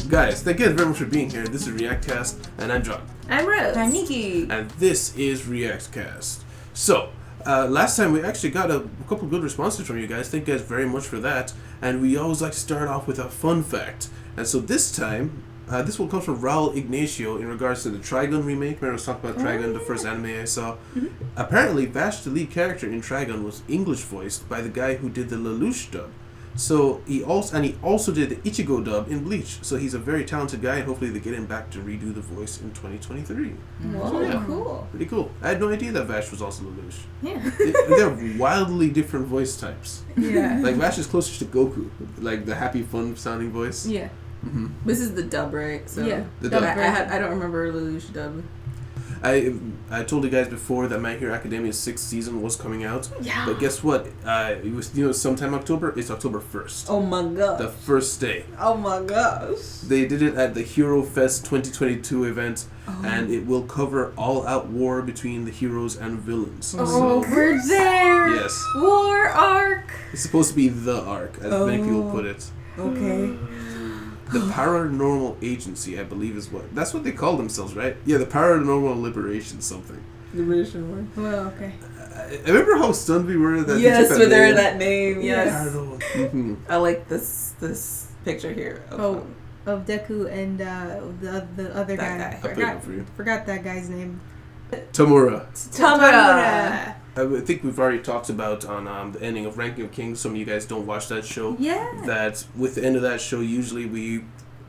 Guys, thank you very much for being here. This is ReactCast, and I'm John. I'm Rose. I'm Nikki. And this is ReactCast. So, last time we actually got a couple good responses from you guys. Thank you guys very much for that. And we always like to start off with a fun fact. And so this time, this will come from Raul Ignacio in regards to the Trigun remake. Remember I was talking about Trigun, the first anime I saw? Mm-hmm. Apparently, Vash, the lead character in Trigun, was English voiced by the guy who did the Lelouch dub. So he also did the Ichigo dub in Bleach. So he's a very talented guy, and hopefully they get him back to redo the voice in 2023. Whoa, so, yeah, cool. Pretty cool. I had no idea that Vash was also Lelouch. Yeah. They're wildly different voice types. Yeah. Like Vash is closer to Goku, like the happy, fun sounding voice. Yeah. Mm-hmm. This is the dub, right? So yeah. The dub. I don't remember Lelouch dub. I told you guys before that My Hero Academia's 6th season was coming out. Yeah. But guess what? It was sometime October. It's October 1st. Oh my god. The first day. Oh my gosh. They did it at the Hero Fest 2022 event, and it will cover all-out war between the heroes and villains. Oh, so, we're there. Yes. War arc. It's supposed to be the arc, as many people put it. Okay. The Paranormal Agency, I believe, is what. That's what they call themselves, right? Yeah, the Paranormal Liberation something. Liberation War. Well, okay. I remember how stunned we were that. Yes, they with that name. Yes. Mm-hmm. I like this picture here. Of Deku and the other guy. Forgot that guy's name. Tamura. Tamura. I think we've already talked about on the ending of Ranking of Kings. Some of you guys don't watch that show. Yeah. That with the end of that show, usually we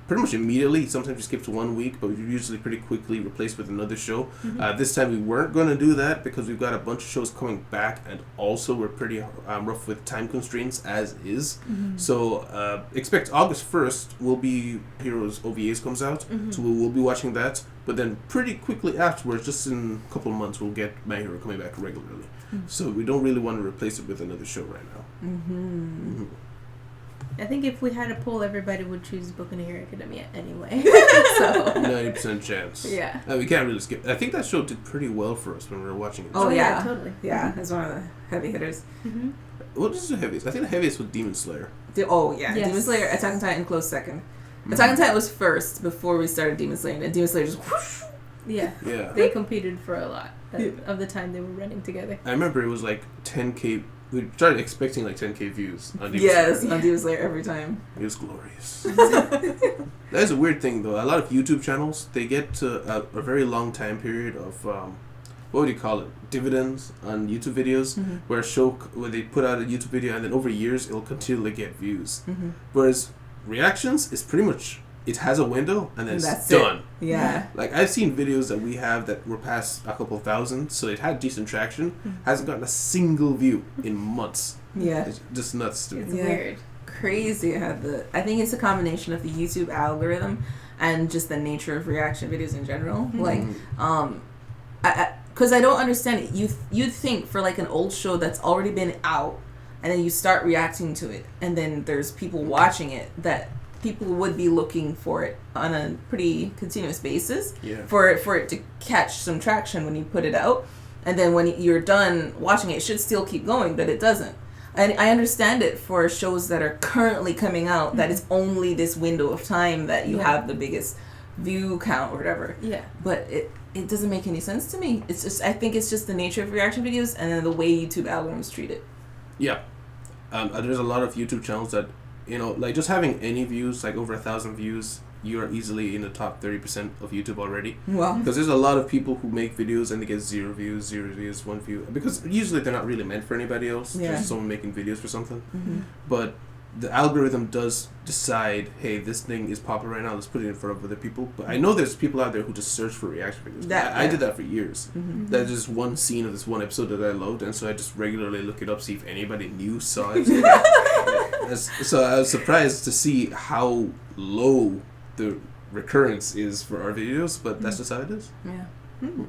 pretty much immediately, sometimes we skip to 1 week, but we usually pretty quickly replace with another show. Mm-hmm. This time we weren't going to do that because we've got a bunch of shows coming back, and also we're pretty rough with time constraints as is. Mm-hmm. So expect August 1st will be Heroes OVAs comes out, so we'll be watching that. But then pretty quickly afterwards, just in a couple of months, we'll get My Hero coming back regularly. Mm-hmm. So we don't really want to replace it with another show right now. Mm-hmm. Mm-hmm. I think if we had a poll, everybody would choose Boku no Hero Academia anyway. So 90% chance. Yeah. We can't really skip. I think that show did pretty well for us when we were watching it. Oh yeah, totally. Yeah, it's one of the heavy hitters. Mm-hmm. What is the heaviest? I think the heaviest was Demon Slayer. Yes. Demon Slayer, Attack on Titan close second. Attack on Titan was first before we started Demon Slayer, and Demon Slayer just whoosh. Yeah. They competed for a lot of the time they were running together. I remember it was like 10K. We started expecting like 10K views on Demon Slayer. Yes, on Demon Slayer every time. It was glorious. That is a weird thing though. A lot of YouTube channels, they get to a very long time period of what would you call it? Dividends on YouTube videos, where they put out a YouTube video and then over years it'll continually get views. Mm-hmm. Whereas reactions is pretty much, it has a window and then it's done. Yeah. Like I've seen videos that we have that were past a couple thousand, so it had decent traction, hasn't gotten a single view in months. Yeah. It's just nuts to me. It's weird. Crazy how I think it's a combination of the YouTube algorithm and just the nature of reaction videos in general. Mm-hmm. Like, because I don't understand it. You'd think for like an old show that's already been out, and then you start reacting to it, and then there's people watching it, that people would be looking for it on a pretty continuous basis for it to catch some traction when you put it out. And then when you're done watching it should still keep going, but it doesn't. And I understand it for shows that are currently coming out, that it's only this window of time that you have the biggest view count or whatever. Yeah. But it doesn't make any sense to me. It's just, I think it's just the nature of reaction videos and then the way YouTube algorithms treat it. Yeah. There's a lot of YouTube channels that, like just having any views, like over 1,000 views, you are easily in the top 30% of YouTube already. Wow. Because there's a lot of people who make videos and they get 0 views, 1 view. Because usually they're not really meant for anybody else. Yeah. Just someone making videos for something. Mm-hmm. But the algorithm does decide, hey, this thing is popular right now, let's put it in front of other people. But I know there's people out there who just search for reaction videos. I did that for years. Mm-hmm. That's just one scene of this one episode that I loved, and so I just regularly look it up, see if anybody new saw it. So I was surprised to see how low the recurrence is for our videos, but that's just how it is. Yeah. Mm-hmm.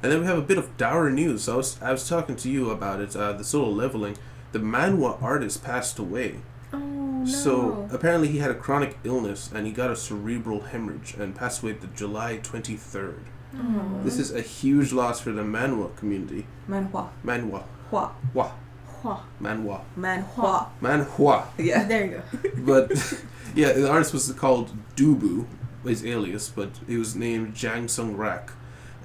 And then we have a bit of dour news. So I was talking to you about it, the Solo Leveling. The manhwa artist passed away. Oh, no. So apparently he had a chronic illness and he got a cerebral hemorrhage and passed away the July 23rd. Oh. This is a huge loss for the manhwa community. Manhwa. Manhwa. Hwa. Hwa. Manhwa. Yeah. There you go. But yeah, the artist was called Dubu, his alias, but he was named Jang Sung Rak.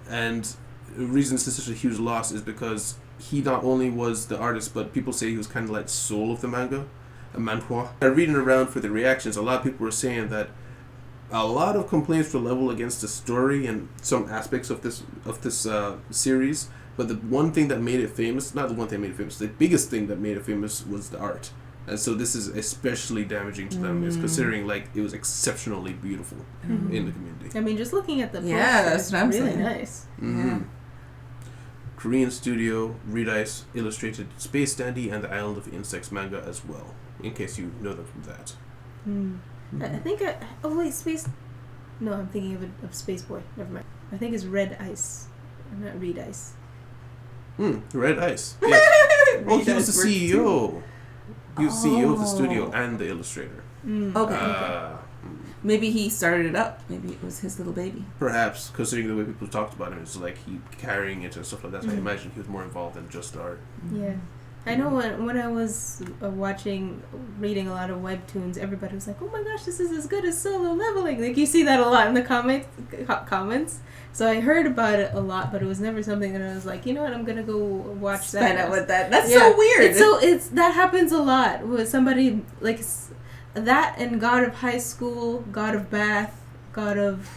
And the reason this is such a huge loss is because he not only was the artist, but people say he was kind of like soul of the manga, a manhwa. Reading around for the reactions, a lot of people were saying that a lot of complaints were leveled against the story and some aspects of this series, but the one thing that made it famous, not the one thing that made it famous, the biggest thing that made it famous was the art. And so this is especially damaging to them, is considering like it was exceptionally beautiful in the community. I mean, just looking at the poster, that's what I'm really saying. nice. Yeah. Korean studio Red Ice illustrated Space Dandy and the Island of Insects manga as well, in case you know them from that. I think Space. No, I'm thinking of Space Boy. Never mind. I think it's Red Ice, not Red Ice. Red Ice. Yes. Oh, he was the CEO. He was CEO of the studio and the illustrator. Okay. Maybe he started it up. Maybe it was his little baby. Perhaps, considering the way people talked about him, it's like he carrying it and stuff like that. So I imagine he was more involved than just art. Yeah. I know when I was reading a lot of webtoons, everybody was like, "Oh my gosh, this is as good as Solo Leveling!" Like you see that a lot in the comments. So I heard about it a lot, but it was never something that I was like, you know what, I'm gonna go watch that. Spend out with that. That's so weird. It's that happens a lot with somebody like that and God of High School, God of Bath, God of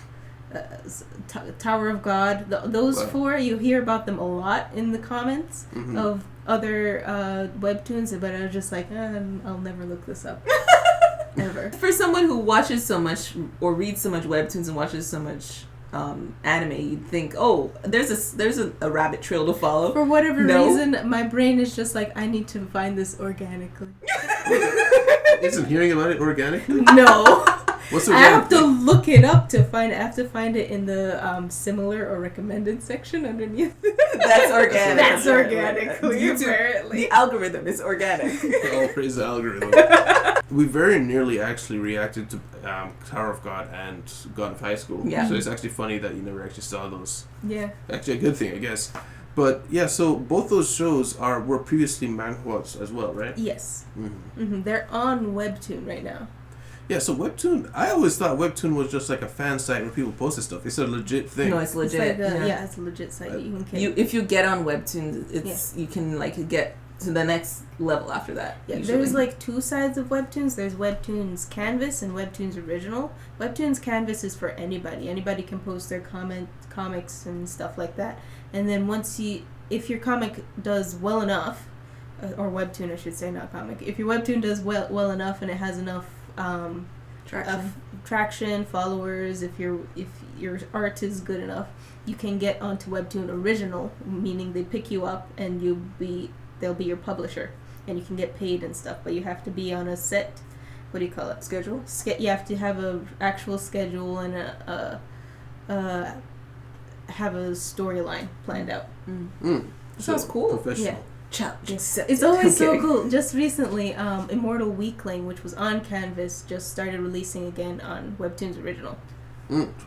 Tower of God. Those four, you hear about them a lot in the comments of other webtoons, but I was just like, I'll never look this up. Ever. For someone who watches so much or reads so much webtoons and watches so much anime, you'd think, there's a rabbit trail to follow. For whatever reason, my brain is just like, I need to find this organically. Isn't hearing about it organic? No. What's I have to look it up to find it. I have to find it in the similar or recommended section underneath. That's organic. That's organically, YouTube, apparently. The algorithm is organic. Oh, praise the algorithm. We very nearly actually reacted to Tower of God and God of High School. Yeah. So it's actually funny that you never actually saw those. Yeah. Actually a good thing, I guess. But yeah, so both those shows were previously manhwas as well, right? Yes. They're on Webtoon right now. Yeah, so Webtoon, I always thought Webtoon was just like a fan site where people posted stuff. It's a legit thing. No, it's legit. It's like it's a legit site. If you get on Webtoons, you can like get to the next level after that. Yeah, there's like two sides of Webtoons. There's Webtoons Canvas and Webtoons Original. Webtoons Canvas is for anybody. Anybody can post their comics and stuff like that. And then if your comic does well enough, or Webtoon I should say, not comic. If your Webtoon does well enough and it has enough traction, followers, if your art is good enough, you can get onto Webtoon Original, meaning they pick you up and they'll be your publisher, and you can get paid and stuff, but you have to be on a set, what do you call it, schedule? You have to have a actual schedule and have a storyline planned out. Sounds cool. Professional. Yeah. It's always so cool. Just recently, Immortal Weakling, which was on Canvas, just started releasing again on Webtoons Original.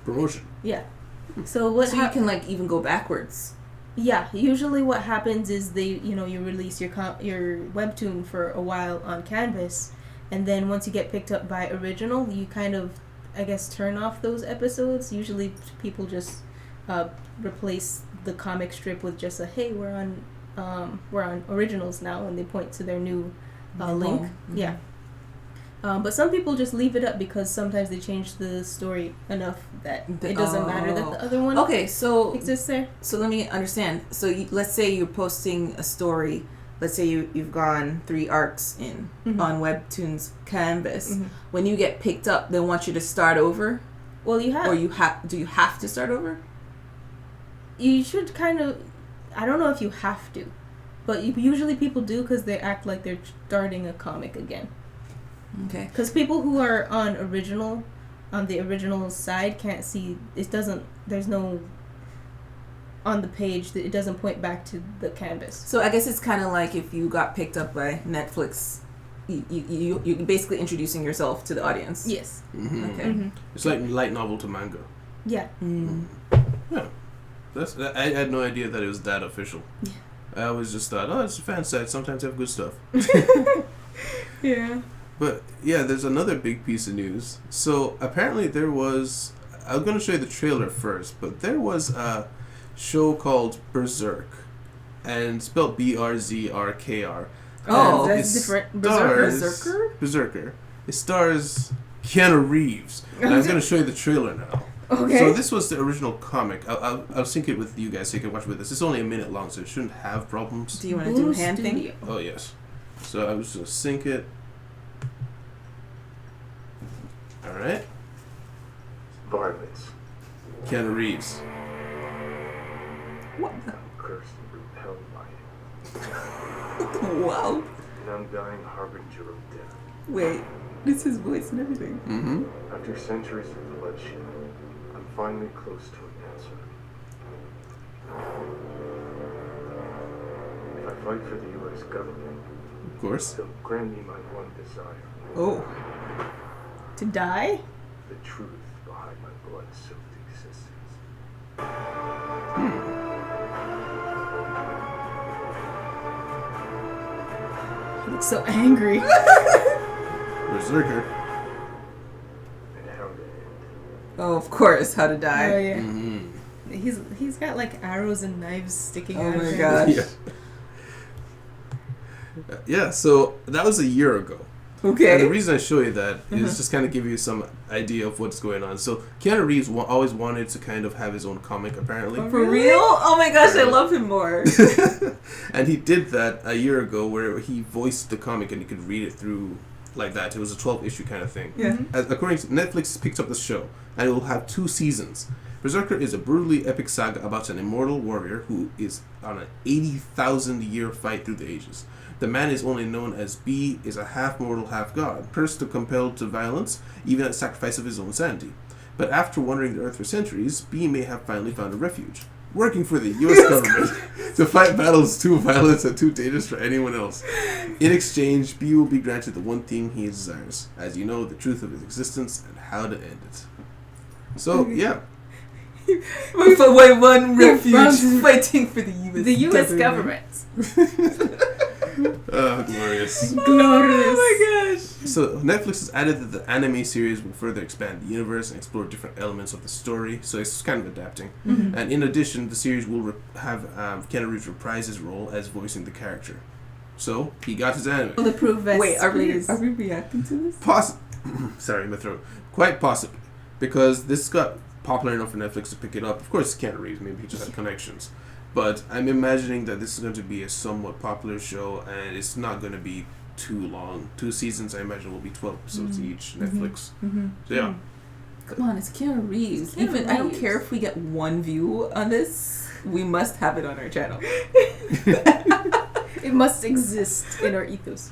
Promotion. Yeah. So you can like even go backwards. Yeah. Usually, what happens is you release your Webtoon for a while on Canvas, and then once you get picked up by Original, you kind of, I guess, turn off those episodes. Usually, people just replace the comic strip with just a hey, we're on Originals now, and they point to their new link. Yeah. But some people just leave it up because sometimes they change the story enough that it doesn't matter that the other one exists there. So let me understand. So let's say you're posting a story. Let's say you've gone 3 arcs in on Webtoons Canvas. When you get picked up, they want you to start over. Well, you have. Or do you have to start over? You should kind of. I don't know if you have to, but usually people do because they act like they're starting a comic again. Okay. Because people who are on the original side can't see, there's no, on the page, that it doesn't point back to the canvas. So I guess it's kind of like if you got picked up by Netflix, you're basically introducing yourself to the audience. Yes. Okay. It's like light novel to manga. Yeah. Yeah. I had no idea that it was that official. Yeah. I always just thought, oh, it's a fan site. Sometimes they have good stuff. Yeah. But yeah, there's another big piece of news. So apparently there was. I'm going to show you the trailer first, but there was a show called Berserk, and spelled BRZRKR. Oh, that's different. Berserker. It stars Keanu Reeves. And I'm going to show you the trailer now. Okay. So this was the original comic. I'll sync it with you guys so you can watch with us. It's only a minute long, so it shouldn't have problems. Do you want to do a hand thing? Oh, yes. So I was going to sync it. Alright. Violence. Keanu Reeves. What? I'm cursed and repelled by it. Wow. An undying harbinger of death. Wait, it's his voice and everything. Mm-hmm. After centuries of bloodshed, I'm finally close to an answer. If I fight for the U.S. government, Of course. they'll grant me my one desire. Oh. To die? The truth behind my blood-soaked existence. He looks so angry. Berserker. And how to end. Oh, of course, how to Oh die. yeah. Mm-hmm. He's got like arrows and knives sticking Oh out of my him. gosh. Yeah, so that was a year ago. Okay. And the reason I show you that is just kind of give you some idea of what's going on. So Keanu Reeves always wanted to kind of have his own comic, apparently. For real? Oh my gosh, I love him more. And he did that a year ago where he voiced the comic and you could read it through like that. It was a 12-issue kind of thing. Yeah. According to Netflix, picked up the show, and it will have 2 seasons. Berserker is a brutally epic saga about an immortal warrior who is on an 80,000-year fight through the ages. The man is only known as B, is a half-mortal, half-god, cursed to compelled to violence, even at the sacrifice of his own sanity. But after wandering the earth for centuries, B may have finally found a refuge, working for the U.S. government to fight battles too violent and too dangerous for anyone else. In exchange, B will be granted the one thing he desires, as you know, the truth of his existence and how to end it. So, yeah. For one refuge fighting for the U.S. The U.S. government. Oh, glorious. Glorious. Oh my gosh. So Netflix has added that the anime series will further expand the universe and explore different elements of the story, so it's kind of adapting. Mm-hmm. And in addition, the series will have Keanu Reeves reprise his role as voicing the character. So he got his anime. The proof vest. Wait, are please. we reacting to this? Sorry, my throat. Quite possibly, because this got popular enough for Netflix to pick it up. Of course, it's Keanu Reeves. Maybe he just had connections. But I'm imagining that this is going to be a somewhat popular show, and it's not going to be too long. 2 seasons, I imagine, will be 12 episodes each. Netflix. So yeah. Come on, it's Keanu Reeves. Keanu Even I don't Reeves. care if we get 1 view on this. We must have it on our channel. It must exist in our ethos.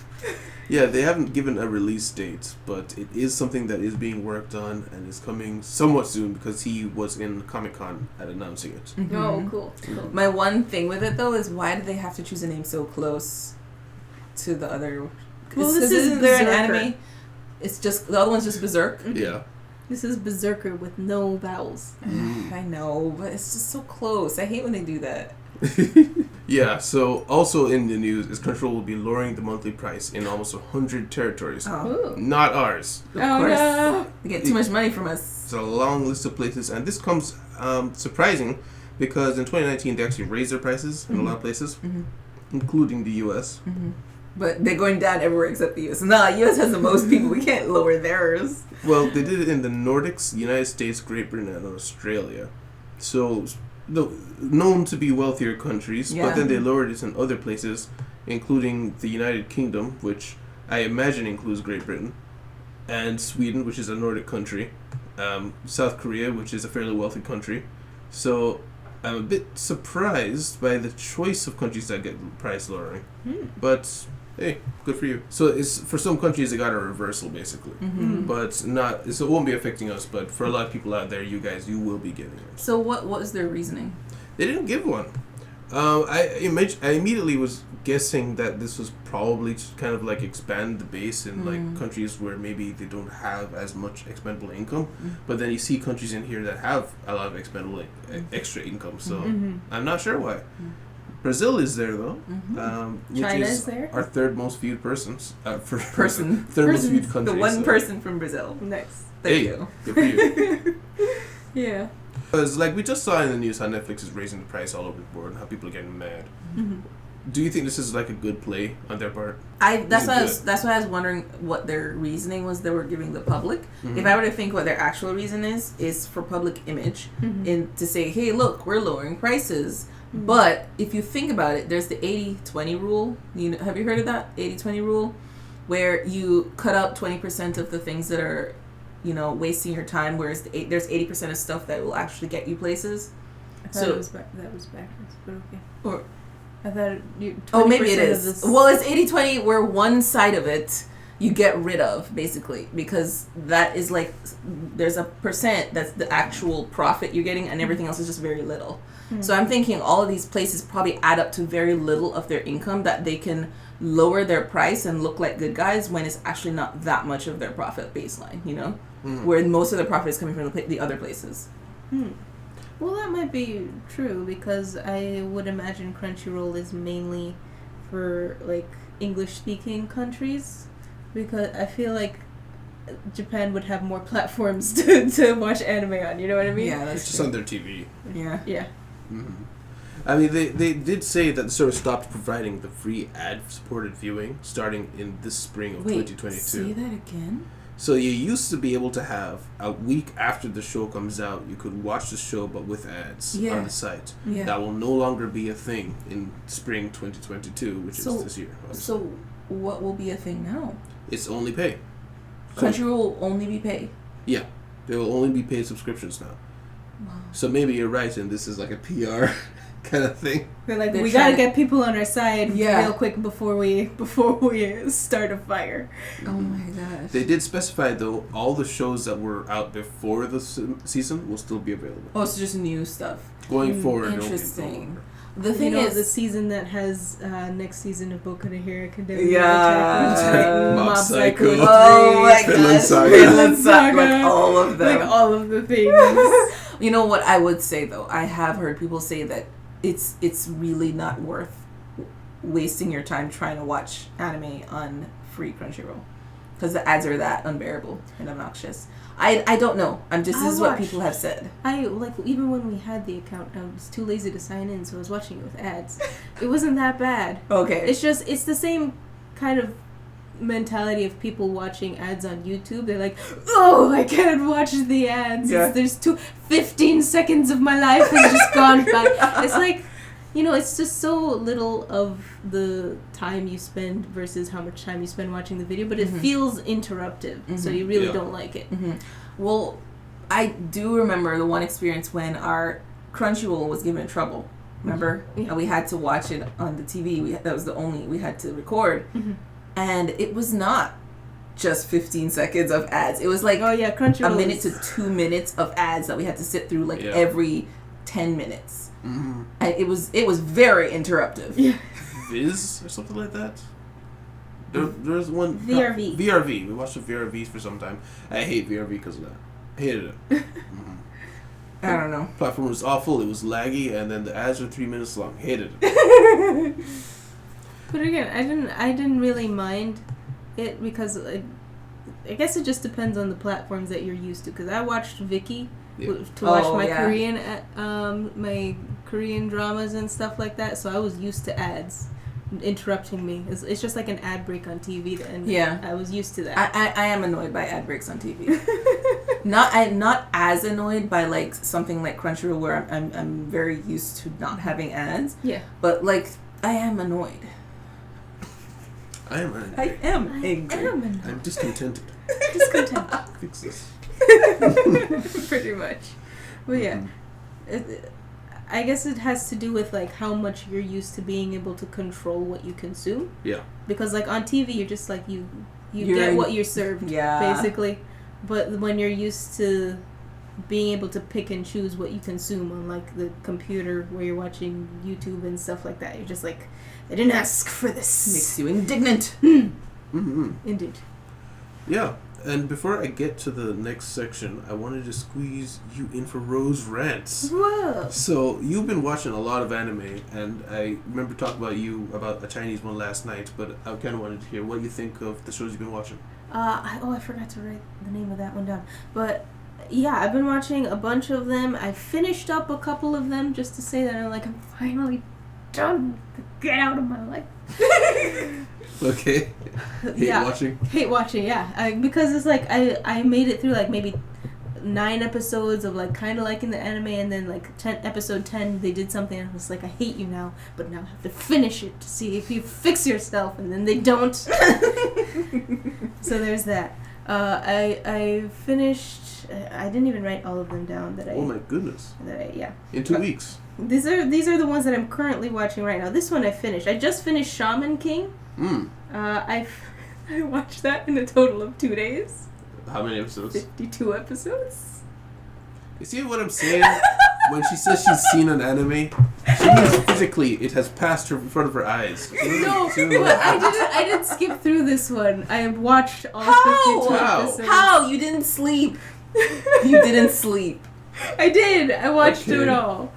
Yeah, they haven't given a release date, but it is something that is being worked on and is coming somewhat soon because he was in Comic-Con at announcing it. Mm-hmm. Oh, cool. My one thing with it though is why did they have to choose a name so close to the other? Well, this is isn't there an Berserker. anime? It's just the other one's just Berserk. Yeah. This is Berserker with no vowels. I know, but it's just so close. I hate when they do that. Yeah, so also in the news is Crunchyroll will be lowering the monthly price in almost 100 territories. Oh, Ooh. Not ours. of Oh, course. no. They get too much money from us. It's a long list of places, and this comes surprising because in 2019 they actually raised their prices in a lot of places, including the U.S. But they're going down everywhere except the US. Nah, US has the most people. We can't lower theirs. Well, they did it in the Nordics, United States, Great Britain, and Australia. So, known to be wealthier countries, Yeah. but then they lowered it in other places, including the United Kingdom, which I imagine includes Great Britain, and Sweden, which is a Nordic country, South Korea, which is a fairly wealthy country. So, I'm a bit surprised by the choice of countries that get price lowering. But, hey, good for you. So, it's for some countries, they got a reversal, basically. But not, so it won't be affecting us, but for a lot of people out there, you guys, you will be getting it. So what was their reasoning? They didn't give one. I immediately was guessing that this was probably to kind of like expand the base in like countries where maybe they don't have as much expendable income. But then you see countries in here that have a lot of expendable extra income. So I'm not sure why. Brazil is there though. China is there. Our third most viewed persons. Third Person. most viewed country. The one person from Brazil. Nice. Thank you. Good for you. Yeah. Because like we just saw in the news how Netflix is raising the price all over the board and how people are getting mad. Mm-hmm. Do you think this is like a good play on their part? That's why I was wondering what their reasoning was they were giving the public. Mm-hmm. If I were to think what their actual reason is for public image, and to say, hey, look, we're lowering prices. Mm-hmm. But if you think about it, there's the 80-20 rule. Have you heard of that 80-20 rule, where you cut out 20% of the things that are, wasting your time, whereas there's 80% of stuff that will actually get you places. I thought that was backwards, but okay. Or I thought maybe it is. Well, it's 80-20 where one side of it you get rid of, basically, because that is like, there's a percent that's the actual profit you're getting and everything else is just very little. Mm-hmm. So I'm thinking all of these places probably add up to very little of their income that they can lower their price and look like good guys when it's actually not that much of their profit baseline, where most of the profit is coming from the other places. Well, that might be true because I would imagine Crunchyroll is mainly for like English-speaking countries, because I feel like Japan would have more platforms to watch anime on. You know what I mean? Yeah, that's just on their TV. Yeah. Yeah. Mm-hmm. I mean, they did say that the service stopped providing the free ad-supported viewing starting in this spring of 2022. Say that again? So you used to be able to have a week after the show comes out, you could watch the show but with ads on the site. Yeah. That will no longer be a thing in spring 2022, which is this year. So what will be a thing now? It's only pay. Crunchyroll will only be pay? Yeah. There will only be paid subscriptions now. Wow. So maybe you're right and this is like a PR kind of thing. They're like, we gotta get people on our side real quick before we start a fire. Oh my gosh. They did specify though all the shows that were out before the season will still be available. Oh, it's just new stuff. Going forward. Interesting. The thing is, the season that has next season of Boku no Hero Academia, Mob Psycho, oh my god, Vinland Saga, like all of them, like all of the things. You know what I would say though? I have heard people say that it's really not worth wasting your time trying to watch anime on free Crunchyroll because the ads are that unbearable and obnoxious. I don't know. This is what people have said. Even when we had the account, I was too lazy to sign in, so I was watching it with ads. It wasn't that bad. Okay. It's the same kind of mentality of people watching ads on YouTube. They're like, oh, I can't watch the ads. Yeah. There's 15 seconds of my life has just gone by. It's like, it's just so little of the time you spend versus how much time you spend watching the video, but it feels interruptive, so you really don't like it. Well, I do remember the one experience when our Crunchyroll was given trouble. Remember? And we had to watch it on the TV. That was the only we had to record. And it was not just 15 seconds of ads. It was like Crunchyroll a minute to 2 minutes of ads that we had to sit through every 10 minutes. And it was very interruptive. Yeah. Viz or something like that. There's one VRV. VRV. We watched the VRVs for some time. I hate VRV because of that. Hated it. I don't know. Platform was awful. It was laggy, and then the ads were 3 minutes long. Hated it. But again, I didn't really mind it because I guess it just depends on the platforms that you're used to. Because I watched Viki to watch my Korean dramas and stuff like that, so I was used to ads interrupting me. It's just like an ad break on TV, and I was used to that. I am annoyed by ad breaks on TV. not as annoyed by like something like Crunchyroll where I'm very used to not having ads. Yeah. But like I am annoyed. I am angry. I am angry. I'm discontented. Fix this. Pretty much. Well, yeah. I guess it has to do with like how much you're used to being able to control what you consume. Yeah. Because like on TV, you're just like you get what you're served. Yeah. Basically, but when you're used to being able to pick and choose what you consume on like the computer where you're watching YouTube and stuff like that, you're just like, I didn't ask for this. Makes you indignant. Indeed. Yeah. And before I get to the next section, I wanted to squeeze you in for Rose Rants. Whoa! So, you've been watching a lot of anime, and I remember talking about a Chinese one last night, but I kind of wanted to hear what you think of the shows you've been watching. I forgot to write the name of that one down. But, yeah, I've been watching a bunch of them. I finished up a couple of them just to say that I'm finally done. Get out of my life. Okay. Hate watching, yeah. Because it's like I made it through like maybe 9 episodes of like kind of liking the anime, and then like episode 10 they did something and I was like, I hate you now, but now I have to finish it to see if you fix yourself, and then they don't. So there's that. I finished. I didn't even write all of them down. Oh my goodness. In 2 weeks. These are the ones that I'm currently watching right now. This one I finished. I just finished Shaman King. I watched that in a total of 2 days. How many episodes? 52 episodes. You see what I'm saying? When she says she's seen an anime, she means physically it has passed her in front of her eyes. No, but I didn't skip through this one. I watched all 52 episodes. How? You didn't sleep. You didn't sleep. I did. I watched it all.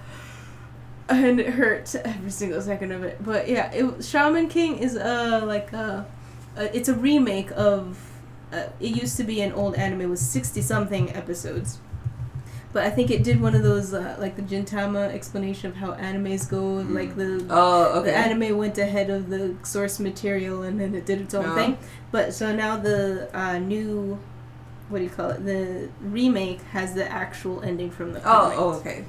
And it hurt every single second of it. But yeah, Shaman King is it's a remake of it used to be an old anime with 60-something episodes. But I think it did one of those like the Gintama explanation of how animes go, like the anime went ahead of the source material and then it did its own thing. But so now the new, what do you call it? The remake has the actual ending from the comic. Okay.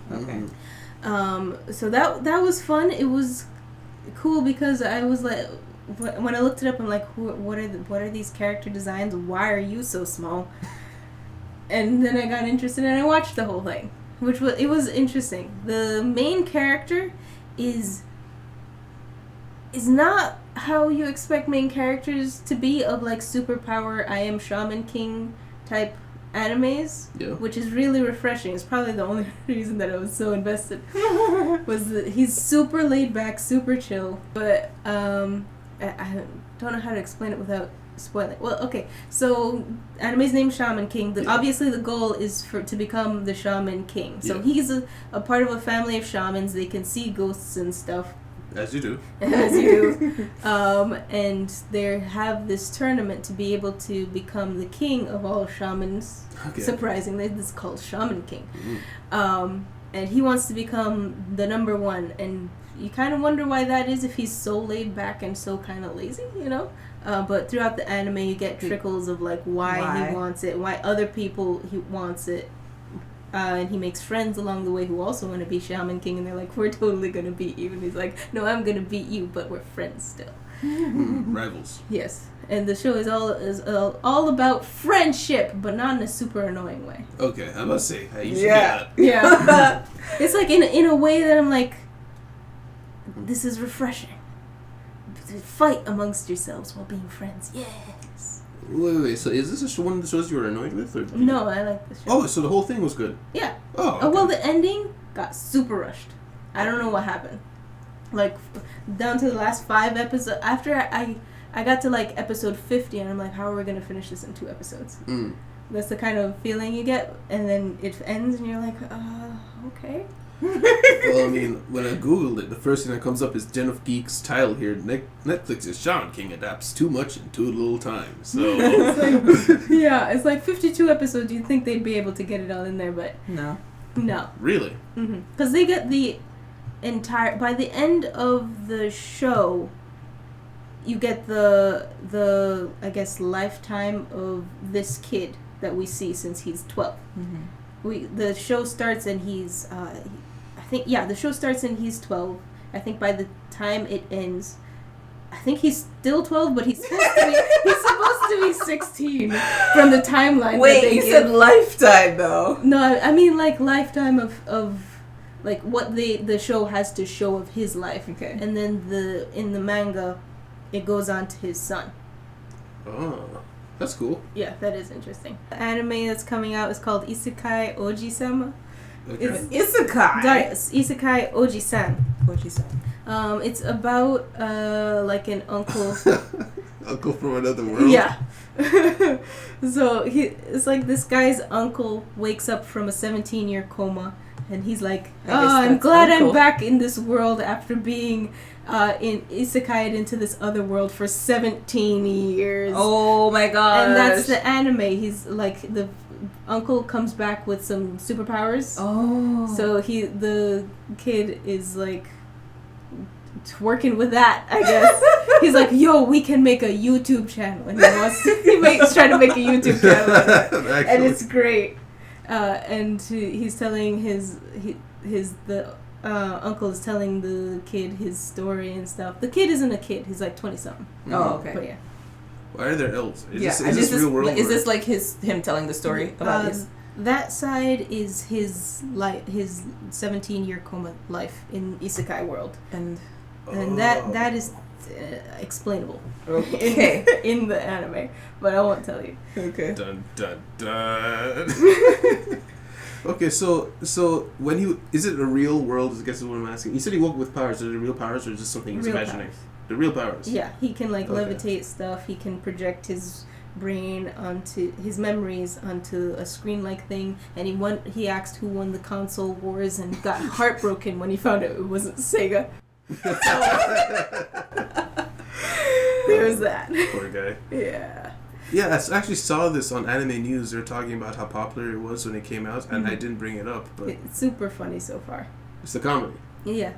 So that was fun. It was cool because I was like, when I looked it up, I'm like, what are these character designs? Why are you so small? And then I got interested and I watched the whole thing, it was interesting. The main character is not how you expect main characters to be of like superpower I am Shaman King type animes, which is really refreshing. It's probably the only reason that I was so invested. Was that he's super laid back, super chill, but I don't know how to explain it without spoiling. Well, okay, so anime's named Shaman King. Obviously the goal is to become the Shaman King. So he's a part of a family of shamans. They can see ghosts and stuff. As you do. And they have this tournament to be able to become the king of all shamans. Okay. Surprisingly, this is called Shaman King. And he wants to become the number one. And you kind of wonder why that is, if he's so laid back and so kind of lazy, you know? But throughout the anime, you get trickles of like why he wants it, why other people he wants it. And he makes friends along the way who also want to be Shaman King, and they're like, we're totally going to beat you. And he's like, no, I'm going to beat you, but we're friends still. Rivals. Yes. And the show is all about friendship, but not in a super annoying way. Okay, I must say, I usually get that. Yeah. It's like in a way that I'm like, this is refreshing. Fight amongst yourselves while being friends. Yes. Wait. So is this one of the shows you were annoyed with? Or No, I like this show. Oh, so the whole thing was good? Yeah. Oh, okay. Well, the ending got super rushed. I don't know what happened. Like, down to the last 5 episodes. After I got to, like, episode 50, and I'm like, how are we going to finish this in 2 episodes? That's the kind of feeling you get. And then it ends, and you're like, okay. Well, I mean, when I googled it, the first thing that comes up is Den of Geeks title here. Netflix's Shaman King adapts too much in too little time. So it's like 52 episodes. You'd think they'd be able to get it all in there, but no. Really? Because they get the entire. By the end of the show, you get the I guess lifetime of this kid that we see since he's 12. The show starts and he's the show starts and he's 12. I think by the time it ends, I think he's still 12, but he's supposed to be 16 from the timeline. Wait, you said lifetime though. No, I mean like lifetime of like what the show has to show of his life. Okay. And then in the manga, it goes on to his son. Oh. That's cool. Yeah, that is interesting. The anime that's coming out is called Isekai Ojisan. Okay. It's Isekai. Isekai Ojisan. Ojisan. It's about like an uncle. Uncle from another world? Yeah. So it's like this guy's uncle wakes up from a 17-year coma, and he's like, I'm glad I'm back in this world after being isekai'd into this other world for 17 years. Oh my god. And that's the anime. He's like, the uncle comes back with some superpowers. Oh. So the kid is like working with that, I guess. He's like, yo, we can make a YouTube channel. And he's trying to make a YouTube channel. And it's great. And he's telling the uncle is telling the kid his story and stuff. The kid isn't a kid. He's like 20-something. Oh, okay. But yeah. Why are there elves? Is this real world? Is this like him telling the story about his... That side is his 17-year coma life in Isekai world. And that is explainable. Okay. in the anime, but I won't tell you. Okay. Dun dun dun. Okay, so when is it a real world? I guess is what I'm asking. You said he woke with powers. Are they real powers or just something he's imagining? Powers. The real powers. Yeah, he can levitate stuff. He can project his brain onto his memories onto a screen-like thing. And he asked who won the console wars and got heartbroken when he found out it wasn't Sega. There's that. Poor guy. Yeah. Yeah, I actually saw this on Anime News. They're talking about how popular it was when it came out, and I didn't bring it up, but It's super funny so far. it's a comedy. Yeah.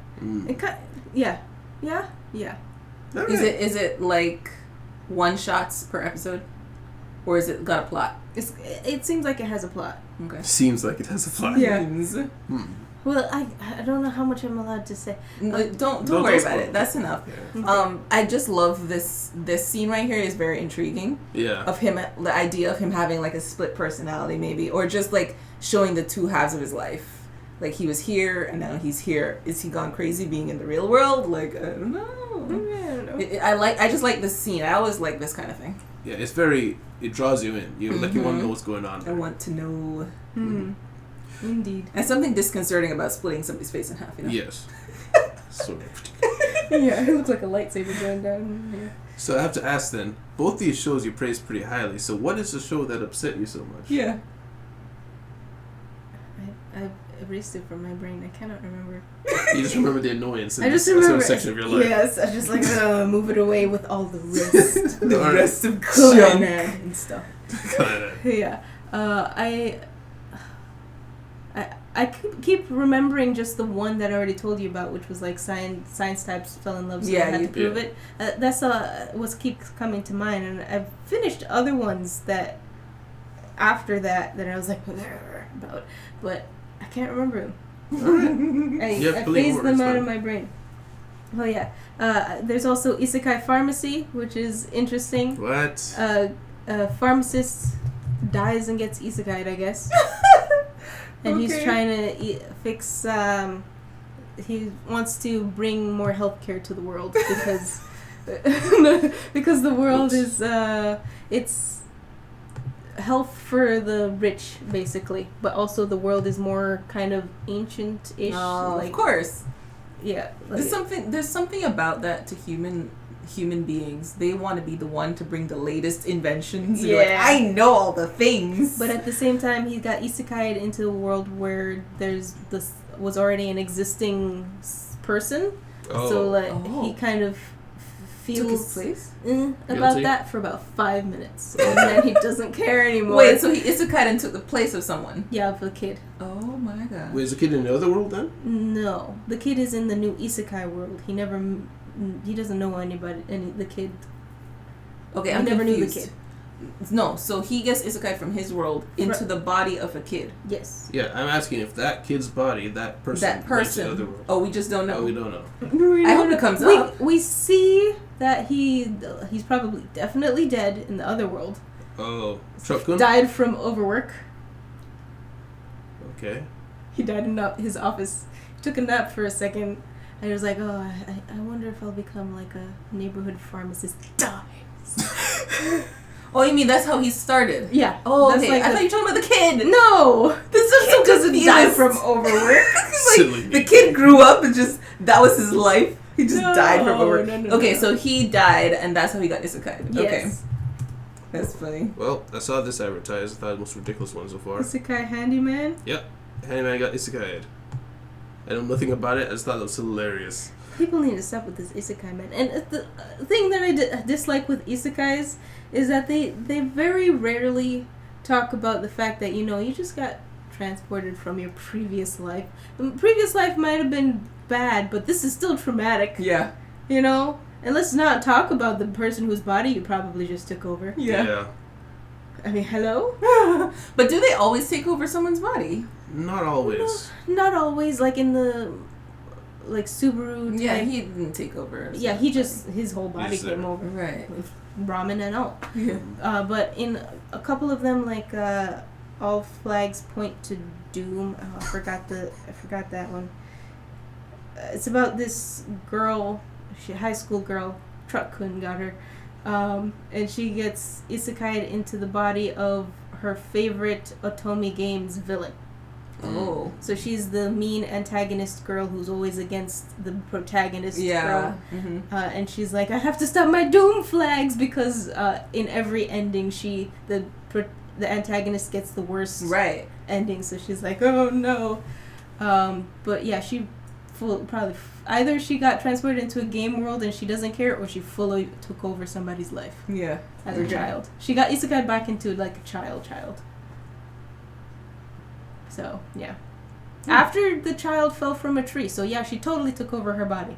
Yeah. All Is right. it like one shots per episode, or is it got a plot? It seems like it has a plot. Okay. Seems like it has a plot. Yeah. Hmm. Well, I don't know how much I'm allowed to say. Don't worry about it. That's enough. Yeah. I just love this scene right here is very intriguing. Yeah. Of him, the idea of him having like a split personality, maybe, or just like showing the two halves of his life. Like he was here and now he's here. Is he gone crazy being in the real world? Like I don't know. I don't know. I just like this scene. I always like this kind of thing. Yeah, it's it draws you in. You like you want to know what's going on. I want to know. Indeed. And something disconcerting about splitting somebody's face in half, you know? Yes. Sort of. Yeah, it looks like a lightsaber going down here. So I have to ask then, both these shows you praise pretty highly. So what is the show that upset you so much? Yeah. I erased it from my brain. I cannot remember. You just remember the annoyance in I just this remember section of your life. Yes, I just like move it away with all the rest. The All right. rest of Conan and stuff. Kinda. Yeah. I keep remembering just the one that I already told you about, which was like science types fell in love, so I had to prove it. That's what keeps coming to mind, and I've finished other ones that after that I was like about, but I can't remember them. I phased them out of my brain. Oh yeah. There's also Isekai Pharmacy, which is interesting. What? A pharmacist dies and gets isekai'd, I guess. And he's trying to fix. He wants to bring more healthcare to the world because because the world is it's health for the rich basically, but also the world is more kind of ancient-ish. Of course. Yeah. There's something about that to human beings. They want to be the one to bring the latest inventions. Yeah. Like, I know all the things. But at the same time, he got isekai'd into a world where was already an existing person. Oh. So he kind of feels took his place? About that for about 5 minutes, and then he doesn't care anymore. Wait, so he isekai'd and took the place of someone? Yeah, of the kid. Oh my god. Wait, is the kid in the other world then? No, the kid is in the new isekai world. He doesn't know anybody, the kid. Okay, I never knew the kid. No, so he gets isekai from his world into the body of a kid. Yes. Yeah, I'm asking if that kid's body, that person. Went to the other world. Oh, we just don't know. Oh, we don't know. I hope it comes up. We see that he's probably definitely dead in the other world. Oh, Truck-kun? Died from overwork. Okay. He died in his office. He took a nap for a second, and he was like, "Oh, I wonder if I'll become like a neighborhood pharmacist." Dies. Oh, you mean that's how he started? Yeah. Oh, that's okay. like I thought you were talking about the kid. No, This is so doesn't die from overwork. Silly The kid grew up and that was his life. He just died from over. Okay, no. so he died, and that's how he got isekai. Yes. Okay. That's funny. Well, I saw this advertised. I thought it was the most ridiculous one so far. Isekai handyman? Yep. Handyman got isekai'd. I know nothing about it. I just thought it was hilarious. People need to stop with this isekai, man. And the thing that I dislike with isekais is that they very rarely talk about the fact that, you just got transported from your previous life. The previous life might have been bad, but this is still traumatic. Yeah. And let's not talk about the person whose body you probably just took over. Yeah. I mean, hello? But do they always take over someone's body? Not always. No, not always. Like in the Subaru type. Yeah, he didn't take over. Yeah, his whole body came over. Right. With ramen and all. Yeah. But in a couple of them, like All Flags Point to Doom. Oh, I forgot that one. It's about this girl, high school girl, truck kun got her, and she gets isekai'd into the body of her favorite Otome Games villain. Oh. So she's the mean antagonist girl who's always against the protagonist girl. Mm-hmm. And she's like, I have to stop my doom flags because in every ending the antagonist gets the worst ending. So she's like, oh no. But yeah, she probably either she got transported into a game world and she doesn't care, or she fully took over somebody's life. Yeah. As a child. She got isekai back into like a child. So, yeah. After the child fell from a tree. So, yeah, she totally took over her body.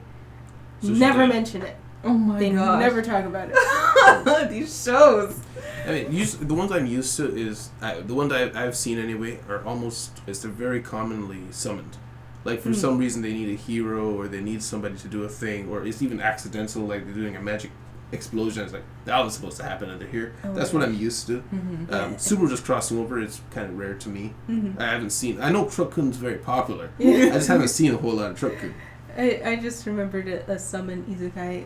So never mention it. Oh my god. They never talk about it. These shows. I mean, the ones I'm used to is... the ones I've seen anyway are almost... they're very commonly summoned. Like, for some reason, they need a hero, or they need somebody to do a thing, or it's even accidental, like they're doing a magic explosion. It's like, that was supposed to happen under here. That's what I'm used to. Mm-hmm. Super just crossing over is kind of rare to me. Mm-hmm. I haven't seen... I know Truck-kun's very popular. Yeah. I just haven't seen a whole lot of Truck-kun. I just remembered a summon isekai.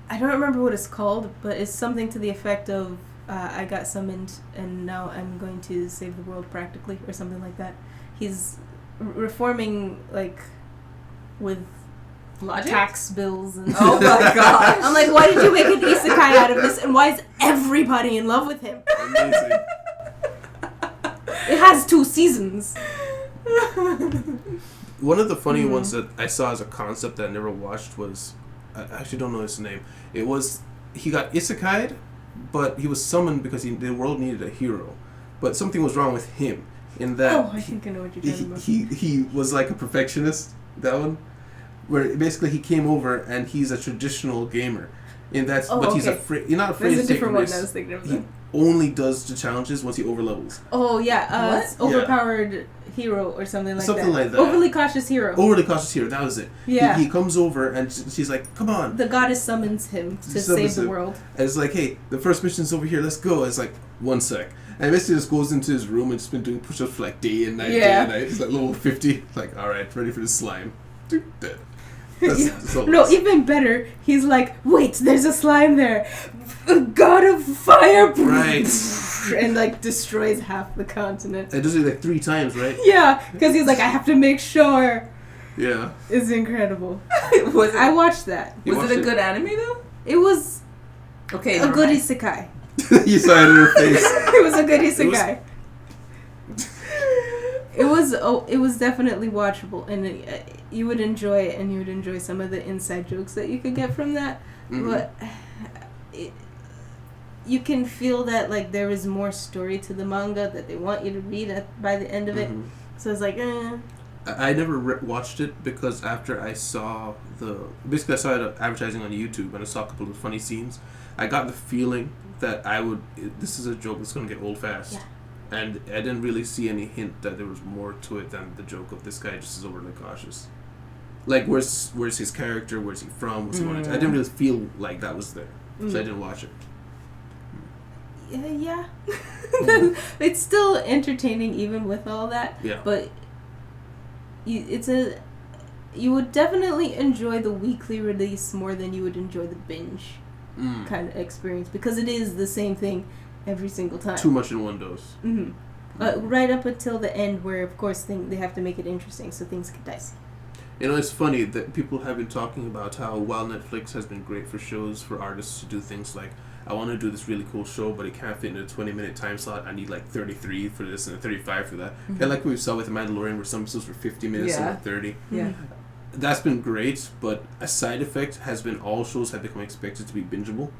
I don't remember what it's called, but it's something to the effect of I got summoned and now I'm going to save the world practically, or something like that. He's reforming, like, with logic, tax bills and oh my gosh. I'm like, why did you make an isekai out of this, and why is everybody in love with him? Amazing. It has 2 seasons. One of the funny ones that I saw as a concept that I never watched was, I actually don't know his name. It was, he got isekai'd, but he was summoned because the world needed a hero. But something was wrong with him. In that I think I know what you're talking about. He was like a perfectionist, that one. Where basically he came over and he's a traditional gamer. But he's afraid, you're not afraid There's to a take different one risks. I was thinking of. He only does the challenges once he overlevels. Oh yeah, what? It's overpowered hero or something like that. Something like that. Overly cautious hero. Overly cautious hero, that was it. Yeah. He comes over and she's like, come on. The goddess summons him to save the world. And it's like, hey, the first mission's over here, let's go. It's like, 1 sec. And basically just goes into his room and just been doing push-ups for like day and night, day and night. He's like level 50. Like, alright, ready for the slime. Dead. That's No, even better, he's like, wait, there's a slime there. A god of fire. Right. And like destroys half the continent. It does it like 3 times, right? Yeah, because he's like, I have to make sure. Yeah. It's incredible. I watched that. Was it a good anime though? It was a good isekai. You saw it in her face. It was a good isekai. It was definitely watchable, and you would enjoy it, and you would enjoy some of the inside jokes that you could get from that. Mm-hmm. But you can feel that like there is more story to the manga that they want you to read by the end of it. Mm-hmm. So it's like, I never watched it because after I saw basically I saw it advertising on YouTube and I saw a couple of funny scenes. I got the feeling that this is a joke that's going to get old fast. Yeah. And I didn't really see any hint that there was more to it than the joke of this guy just is overly cautious. Like, where's his character? Where's he from? What's he wanting to? I didn't really feel like that was there. So I didn't watch it. Yeah. It's still entertaining even with all that. Yeah. But you would definitely enjoy the weekly release more than you would enjoy the binge kind of experience, because it is the same thing every single time. Too much in one dose. Mm-hmm. Right up until the end, where of course they have to make it interesting, so things get dicey. You know, it's funny that people have been talking about how while Netflix has been great for shows, for artists to do things like, I want to do this really cool show, but it can't fit in a 20-minute time slot. I need like 33 for this and 35 for that. Mm-hmm. Kind of like we saw with The Mandalorian, where some episodes were 50 minutes, some were 30. Yeah. That's been great, but a side effect has been all shows have become expected to be bingeable.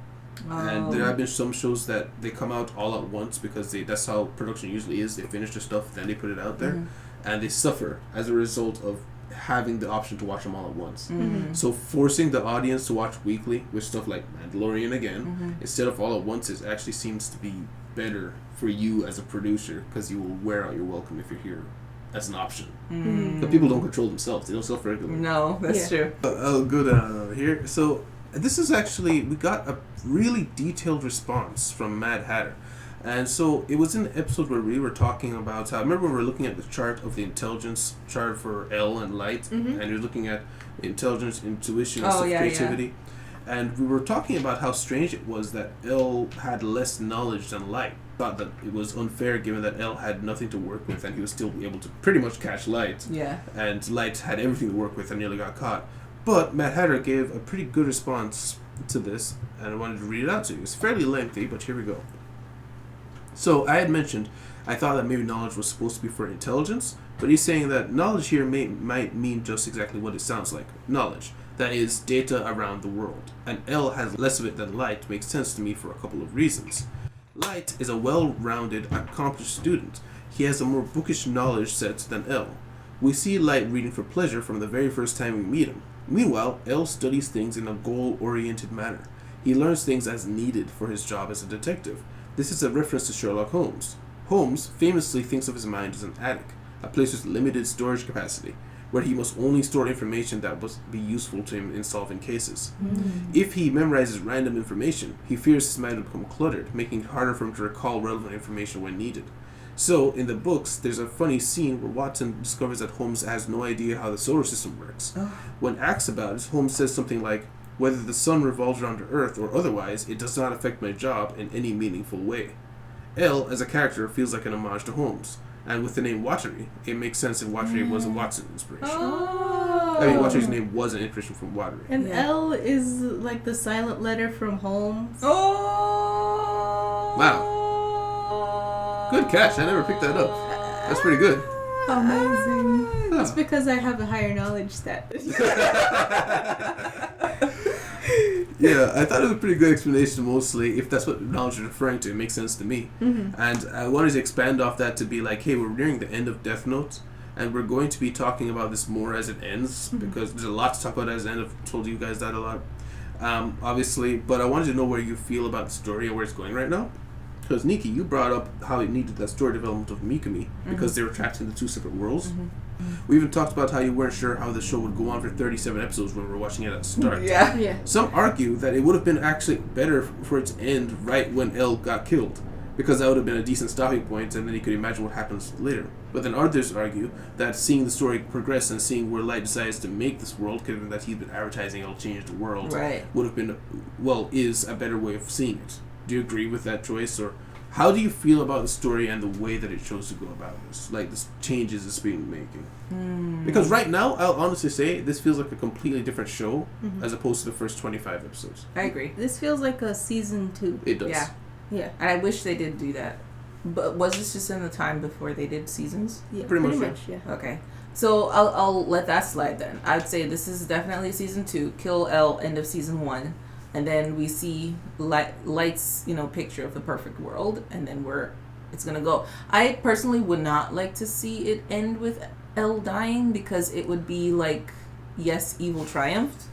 Oh. And there have been some shows that they come out all at once because that's how production usually is. They finish their stuff, then they put it out there. Mm-hmm. And they suffer as a result of having the option to watch them all at once. Mm-hmm. So forcing the audience to watch weekly with stuff like Mandalorian again, instead of all at once, it actually seems to be better for you as a producer, because you will wear out your welcome if you're here as an option. But people don't control themselves. They don't self-regulate. No, that's true. Good here. So this is actually, we got a really detailed response from Mad Hatter. And so it was in the episode where we were talking about how, remember we were looking at the chart of the intelligence chart for L and light, and you're looking at intelligence, intuition, and creativity. Yeah. And we were talking about how strange it was that L had less knowledge than light. Thought that it was unfair given that L had nothing to work with and he was still able to pretty much catch light. Yeah. And light had everything to work with and nearly got caught. But Mad Hatter gave a pretty good response to this, and I wanted to read it out to you. It's fairly lengthy, but here we go. So I had mentioned I thought that maybe knowledge was supposed to be for intelligence, but he's saying that knowledge here might mean just exactly what it sounds like. Knowledge. That is, data around the world. And L has less of it than light makes sense to me for a couple of reasons. Light is a well-rounded, accomplished student. He has a more bookish knowledge set than L. We see Light reading for pleasure from the very first time we meet him. Meanwhile, L studies things in a goal-oriented manner. He learns things as needed for his job as a detective. This is a reference to Sherlock Holmes. Holmes famously thinks of his mind as an attic, a place with limited storage capacity, where he must only store information that must be useful to him in solving cases. If he memorizes random information, he fears his mind will become cluttered, making it harder for him to recall relevant information when needed. So, in the books, there's a funny scene where Watson discovers that Holmes has no idea how the solar system works. When asked about it, Holmes says something like, "Whether the sun revolves around the Earth or otherwise, it does not affect my job in any meaningful way." L, as a character, feels like an homage to Holmes. And with the name Watery, it makes sense if Watery was a Watson inspiration. I mean, Watery's name was an inspiration from Watery. And L is like the silent letter from Holmes. Wow. Good catch. I never picked that up. That's pretty good. Amazing. It's because I have a higher knowledge stat. Yeah, I thought it was a pretty good explanation mostly. If that's what knowledge is referring to, it makes sense to me. And I wanted to expand off that to be like, hey, we're nearing the end of Death Note, and we're going to be talking about this more as it ends, because there's a lot to talk about as it ends. I've told you guys that a lot, obviously. But I wanted to know where you feel about the story and where it's going right now. Because, Nikki, you brought up how it needed that story development of Mikami, because they were trapped in the two separate worlds. We even talked about how you weren't sure how the show would go on for 37 episodes when we were watching it at the start. Yeah. Some argue that it would have been actually better for it to end right when L got killed, because that would have been a decent stopping point, and then you could imagine what happens later. But then others argue that seeing the story progress and seeing where Light decides to make this world, given that he's been advertising it'll change the world, would have been, is a better way of seeing it. Do you agree with that choice, or how do you feel about the story and the way that it chose to go about this? Like, the changes it's been making? Because right now, I'll honestly say, this feels like a completely different show as opposed to the first 25 episodes. I agree. This feels like a season 2. It does. Yeah. And I wish they did do that. But was this just in the time before they did seasons? Yeah, pretty much, yeah. Okay. So I'll let that slide then. I'd say this is definitely season 2. Kill L, end of season 1. And then we see Light's, picture of the perfect world, and then it's gonna go. I personally would not like to see it end with L dying, because it would be like, yes, evil triumphed.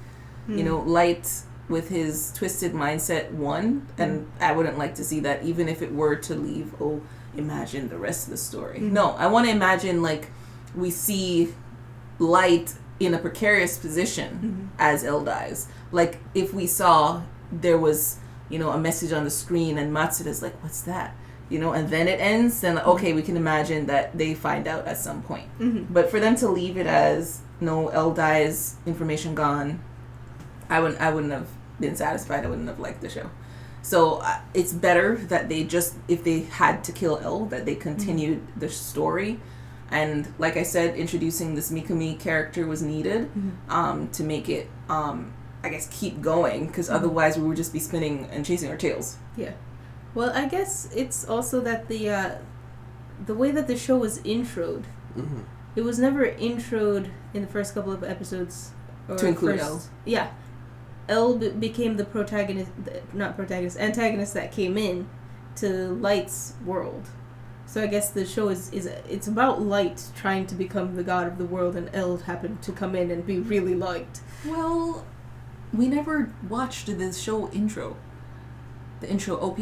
Light with his twisted mindset won, and I wouldn't like to see that, even if it were to leave. Imagine the rest of the story. No, I want to imagine like we see Light in a precarious position as L dies. Like, if we saw there was, a message on the screen and Matsuda's like, what's that? And then it ends, then, okay, we can imagine that they find out at some point. But for them to leave it as, no, L dies, information gone, I wouldn't have been satisfied. I wouldn't have liked the show. So it's better that they just, if they had to kill L, that they continued the story. And like I said, introducing this Mikumi character was needed to make it, I guess, keep going, because otherwise we would just be spinning and chasing our tails. Yeah. Well, I guess it's also that the way that the show was introed, it was never introed in the first couple of episodes. Or to include L. Yeah. L became the antagonist that came in to Light's world. So I guess the show it's about Light trying to become the god of the world, and L happened to come in and be really liked. Well, we never watched the show intro. The intro OP.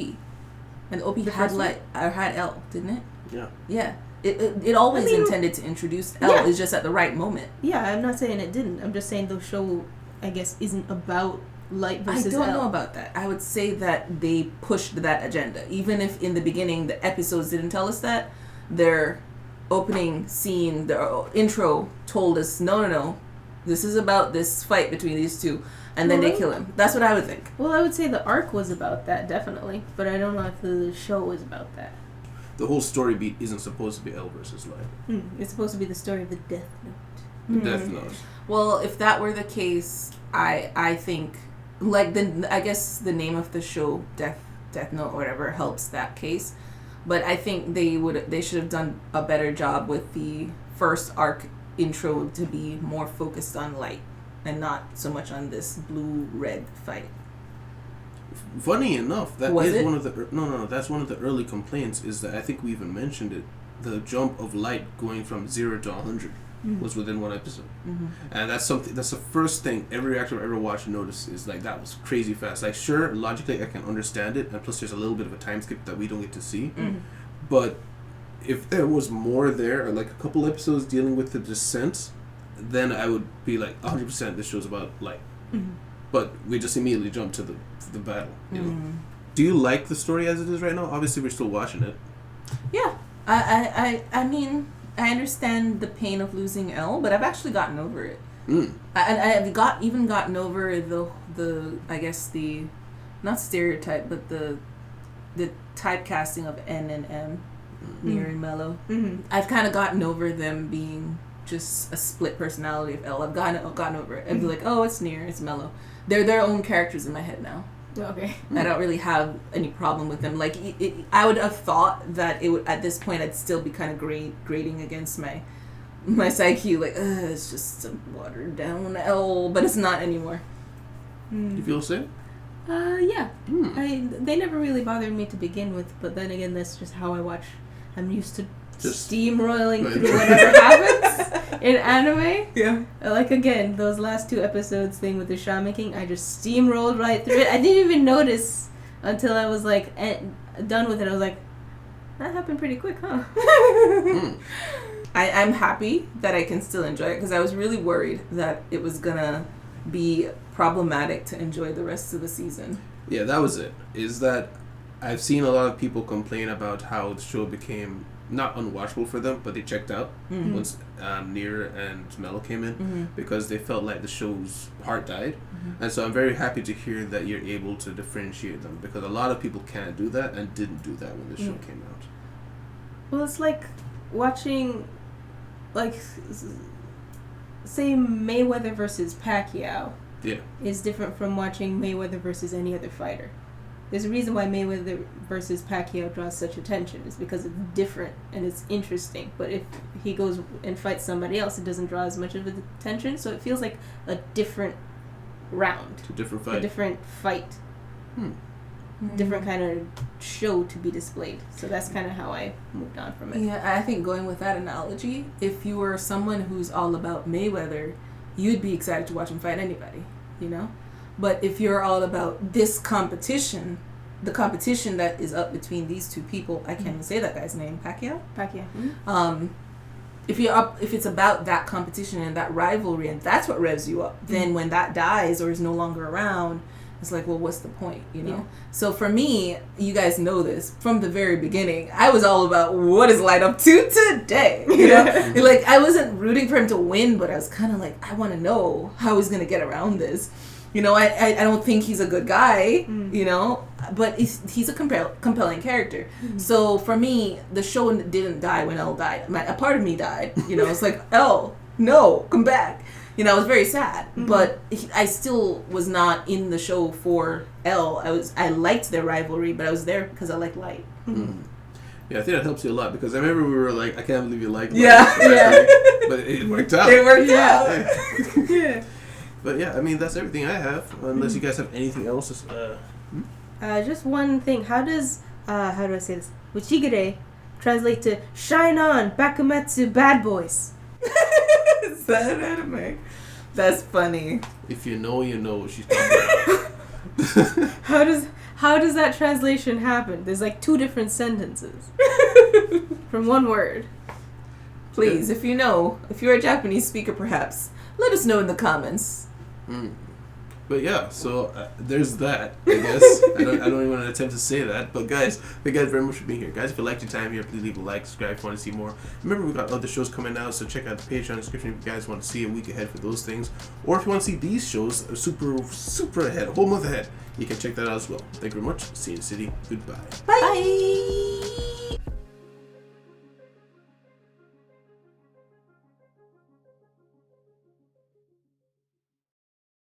And OP had Light, or had L, didn't it? Yeah. Yeah. It always intended to introduce L, is just at the right moment. Yeah, I'm not saying it didn't. I'm just saying the show, I guess, isn't about Light versus L. I don't know about that. I would say that they pushed that agenda. Even if in the beginning the episodes didn't tell us that, their opening scene, their intro told us, no, this is about this fight between these two, and then they kill him. That's what I would think. Well, I would say the arc was about that, definitely, but I don't know if the show was about that. The whole story beat isn't supposed to be L versus Light. It's supposed to be the story of the Death Note. The Death Note. Well, if that were the case, I think, like, I guess the name of the show, Death Note or whatever, helps that case. But I think they should have done a better job with the first arc intro to be more focused on Light and not so much on this blue-red fight. Funny enough, that was is it? one of the no. That's one of the early complaints. Is that I think we even mentioned it. The jump of Light going from 0 to 100 was within one episode, and that's something. That's the first thing every reactor I've ever watched noticed is like that was crazy fast. Like sure, logically I can understand it, and plus there's a little bit of a time skip that we don't get to see. But if there was more there, or like a couple episodes dealing with the descent, then I would be like 100% this show's about Light. But we just immediately jump to the battle. You know. Do you like the story as it is right now? Obviously, we're still watching it. Yeah, I mean, I understand the pain of losing L, but I've actually gotten over it. I've gotten over the I guess the not stereotype, but the typecasting of N and M, Near and Mellow. I've kind of gotten over them being just a split personality of L. I've gotten over it. I'd be like, oh, it's Near, it's Mellow. They're their own characters in my head now. Okay. I don't really have any problem with them. Like, I would have thought that it would, at this point, I'd still be kind of grading against my psyche. Like, it's just a watered down L, but it's not anymore. You feel the same? Yeah. They never really bothered me to begin with, but then again, that's just how I watch. I'm used to just steamrolling through whatever happens in anime. Yeah. Like, again, those last 2 episodes thing with the Shaman King, I just steamrolled right through it. I didn't even notice until I was, like, done with it. I was like, that happened pretty quick, huh? I'm happy that I can still enjoy it, because I was really worried that it was gonna be problematic to enjoy the rest of the season. Yeah, that was it. Is that I've seen a lot of people complain about how the show became not unwatchable for them, but they checked out once Near and Mellow came in because they felt like the show's heart died. And so I'm very happy to hear that you're able to differentiate them, because a lot of people can't do that and didn't do that when the show came out. Well, it's like watching, like, say Mayweather versus Pacquiao is different from watching Mayweather versus any other fighter. There's a reason why Mayweather versus Pacquiao draws such attention. It's because it's different and it's interesting. But if he goes and fights somebody else, it doesn't draw as much of attention. So it feels like a different round. It's a different fight. A different fight. Different kind of show to be displayed. So that's kind of how I moved on from it. Yeah, I think going with that analogy, if you were someone who's all about Mayweather, you'd be excited to watch him fight anybody, you know? But if you're all about this competition, the competition that is up between these two people, I can't even say that guy's name, Pacquiao? If it's about that competition and that rivalry, and that's what revs you up, then when that dies or is no longer around, it's like, well, what's the point, you know? So for me, you guys know this, from the very beginning, I was all about what is Light up to today, you know? Like, I wasn't rooting for him to win, but I was kind of like, I want to know how he's going to get around this. You know, I don't think he's a good guy, you know? but he's a compelling character. Mm-hmm. So for me, the show didn't die when L died. A part of me died. You know, it's like, L, no, come back. You know, I was very sad, but I still was not in the show for L. I liked their rivalry, but I was there because I liked Light. Mm-hmm. Yeah, I think that helps you a lot because I remember we were like, I can't believe you liked Light. Yeah. But it worked out. It worked out. Yeah. But yeah, I mean, that's everything I have. Unless you guys have anything else. Just one thing. How do I say this? Uchigure translate to shine on, Bakumetsu, bad boys. Is that an anime? That's funny. If you know, you know what she's talking about. How does that translation happen? There's like 2 different sentences from one word. Please, if you know, if you're a Japanese speaker, perhaps let us know in the comments. But yeah, so there's that, I guess. I don't even want to attempt to say that. But guys, thank you guys very much for being here. Guys, if you liked your time here, please leave a like, subscribe if you want to see more. Remember, we got other shows coming out, so check out the Patreon description if you guys want to see a week ahead for those things. Or if you want to see these shows super ahead, a whole month ahead, you can check that out as well. Thank you very much. See you in the city. Goodbye. Bye.